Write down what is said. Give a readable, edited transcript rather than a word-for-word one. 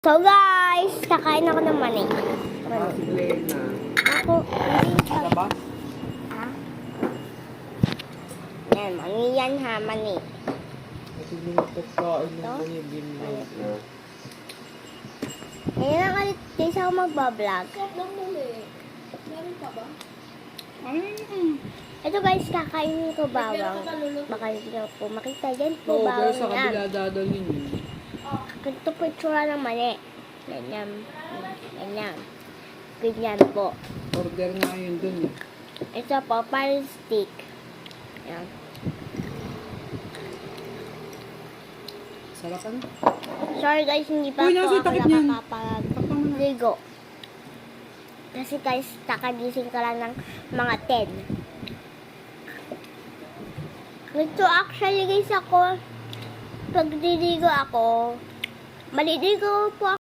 So guys, kakain ako ng mani. Si Glenna. Ako, hindi Ano ba? ha? Yan, mani yan ha, mani. Kasi binagpagkain Ito? ng mga ginagawa. Ngayon lang ulit, days ako magbablog. Meron pa ba? Ito guys, kakainin ko bawang. Baka hindi nyo po makita yan po Oo, pero sa bawang yan. kabila dadalhin yun. Ganito po itsura ng mani. Ganyan. Ganyan. Ganyan po. Order nga yun dun eh. Ito po, parang stick. Yan. Sarap ano? Sorry guys, hindi pa Uy, po nasa ako takip niyan. nakakapag-ligo. Kasi guys, kakagising ka lang ng mga 10. Ito actually guys ako, pag diligo ako, maliligo po ako.